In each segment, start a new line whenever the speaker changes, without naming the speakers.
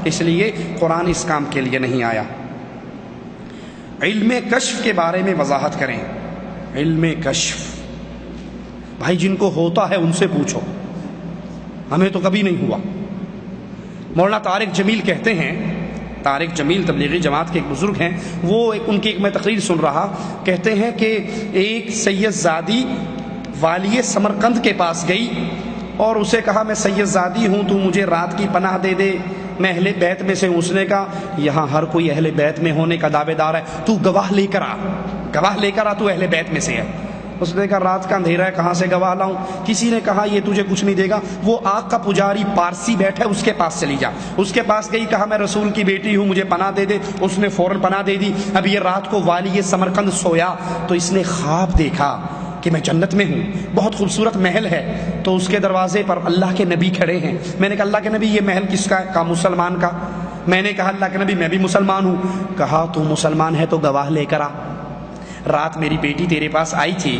اس لیے قرآن اس کام کے لیے نہیں آیا۔ علم کشف کے بارے میں وضاحت کریں۔ علم کشف بھائی جن کو ہوتا ہے ان سے پوچھو، ہمیں تو کبھی نہیں ہوا۔ مولانا طارق جمیل کہتے ہیں، طارق جمیل تبلیغی جماعت کے ایک بزرگ ہیں، وہ ان کی ایک میں تقریر سن رہا، کہتے ہیں کہ ایک سید زادی والی سمرقند کے پاس گئی اور اسے کہا میں سید زادی ہوں، تو مجھے رات کی پناہ دے دے، میں اہل بیت میں سے ہوں۔ اس نے کہا یہاں ہر کوئی اہل بیت میں ہونے کا دعوے دار ہے، تو گواہ لے کر آ، گواہ لے کر آ، تو اہل بیت میں سے ہے۔ اس نے کہا رات کا اندھیرا ہے، کہاں سے گواہ لاؤں؟ کسی نے کہا یہ تجھے کچھ نہیں دے گا، وہ آگ کا پجاری پارسی بیٹھا ہے، اس کے پاس چلی جا۔ اس کے پاس گئی، کہا میں رسول کی بیٹی ہوں، مجھے پناہ دے دے۔ اس نے فوراً پناہ دے دی۔ اب یہ رات کو والی سمرقند سویا تو اس نے خواب دیکھا کہ میں جنت میں ہوں، بہت خوبصورت محل ہے، تو اس کے دروازے پر اللہ کے نبی کھڑے ہیں۔ میں نے کہا اللہ کے نبی یہ محل کس کا ہے؟ کہا مسلمان کا۔ میں نے کہا اللہ کے نبی میں بھی مسلمان ہوں۔ کہا تو مسلمان ہے تو گواہ لے کر آ، رات میری بیٹی تیرے پاس آئی تھی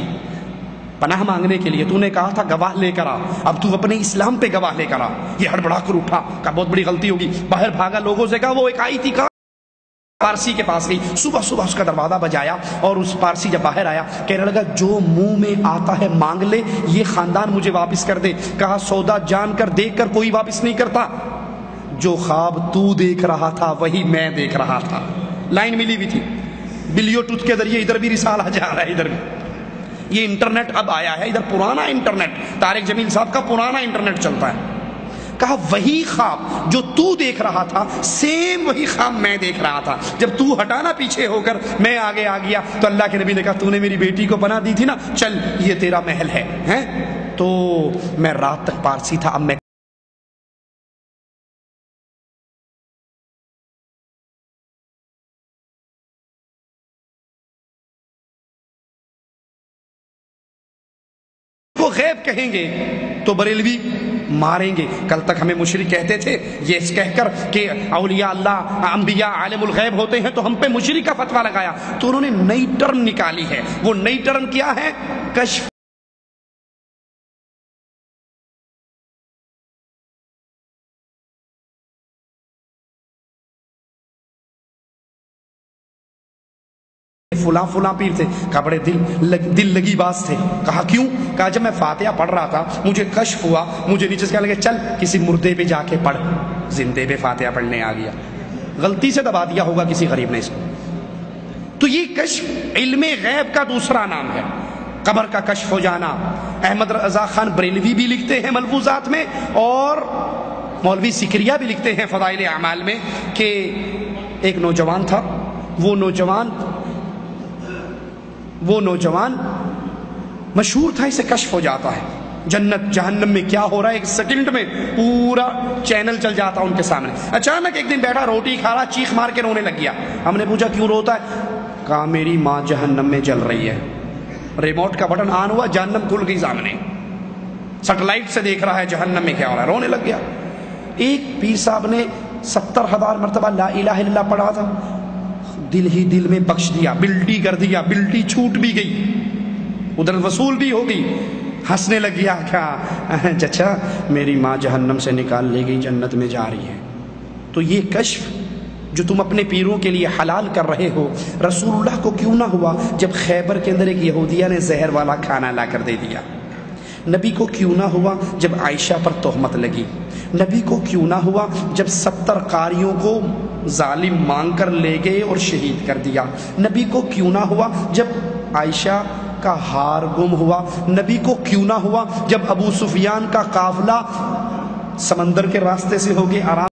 پناہ مانگنے کے لیے، تو نے کہا تھا گواہ لے کر آ، اب تو اپنے اسلام پہ گواہ لے کر آ۔ یہ ہڑبڑا کر اٹھا، کہا بہت بڑی غلطی ہوگی، باہر بھاگا، لوگوں سے کہا وہ ایک آئی تھی، کہا پارسی کے پاس گئی، صبح صبح اس کا دروازہ بجایا اور اس پارسی جب باہر آیا کہنے لگا جو منہ میں آتا ہے مانگ لے، یہ خاندان مجھے واپس کر دے۔ کہا سودا جان کر دیکھ کر کوئی واپس نہیں کرتا، جو خواب تو دیکھ رہا تھا وہی میں دیکھ رہا تھا۔ لائن ملی ہوئی تھی، بلیوٹوتھ کے ذریعے ادھر بھی رسالہ جا رہا ہے، ادھر بھی۔ یہ انٹرنیٹ اب آیا ہے، ادھر پرانا انٹرنیٹ، طارق جمیل صاحب کا پرانا انٹرنیٹ چلتا ہے۔ کہا وہی خواب جو تو دیکھ رہا تھا سیم وہی خواب میں دیکھ رہا تھا، جب تو ہٹانا پیچھے ہو کر میں آگے آ گیا تو اللہ کے نبی نے کہا تو نے میری بیٹی کو پناہ دی تھی نا، چل یہ تیرا محل ہے، ہیں؟ تو میں رات تک پارسی تھا، اب میں وہ غیب کہیں گے تو بریلوی ماریں گے۔ کل تک ہمیں مشرک کہتے تھے، یہ کہہ کر کہ اولیاء اللہ انبیاء عالم الغیب ہوتے ہیں تو ہم پہ مشرک کا فتویٰ لگایا، تو انہوں نے نئی ٹرم نکالی ہے۔ وہ نئی ٹرم کیا ہے؟ کشف۔ فلاں فلاں پیر تھے، کہا بڑے دل لگی باز تھے۔ کہا کیوں؟ کہا جب میں فاتحہ پڑھ رہا تھا مجھے کشف ہوا، مجھے نیچے سے کہنے لگے چل کسی مردے پہ جا کے پڑھ، زندے پہ فاتحہ پڑھنے آ گیا، غلطی سے دبا دیا ہوگا کسی غریب نے اس کو۔ تو یہ کشف علم غیب کا دوسرا نام ہے، قبر کا کشف ہو جانا۔ احمد رضا خان بریلوی بھی لکھتے ہیں ملفوظات میں، اور مولوی سکریہ بھی لکھتے ہیں فضائل اعمال میں کہ ایک نوجوان تھا، وہ نوجوان مشہور تھا، اسے کشف ہو جاتا ہے جنت جہنم میں کیا ہو رہا ہے، ایک سیکنڈ میں پورا چینل چل جاتا ان کے سامنے۔ اچانک ایک دن بیٹھا روٹی کھا رہا، چیخ مار کے رونے لگ گیا۔ ہم نے پوچھا کیوں روتا ہے؟ کہا میری ماں جہنم میں جل رہی ہے۔ ریموٹ کا بٹن آن ہوا، جہنم کھل گئی سامنے، سیٹلائٹ سے دیکھ رہا ہے جہنم میں کیا ہو رہا ہے، رونے لگ گیا۔ ایک پیر صاحب نے 70,000 مرتبہ لا الہ الا اللہ پڑھا تھا، دل ہی دل میں بخش دیا، بلٹی کر دیا، بلٹی چھوٹ بھی گئی، ادھر وصول بھی ہو گئی، ہنسنے لگ گیا، کہا چچا میری ماں جہنم سے نکال لے گئی، جنت میں جا رہی ہے۔ تو یہ کشف جو تم اپنے پیروں کے لیے حلال کر رہے ہو، رسول اللہ کو کیوں نہ ہوا جب خیبر کے اندر ایک یہودیہ نے زہر والا کھانا لا کر دے دیا؟ نبی کو کیوں نہ ہوا جب عائشہ پر تہمت لگی؟ نبی کو کیوں نہ ہوا جب 70 قاریوں کو ظالم مانگ کر لے گئے اور شہید کر دیا؟ نبی کو کیوں نہ ہوا جب عائشہ کا ہار گم ہوا؟ نبی کو کیوں نہ ہوا جب ابو سفیان کا قافلہ سمندر کے راستے سے ہو کے آرام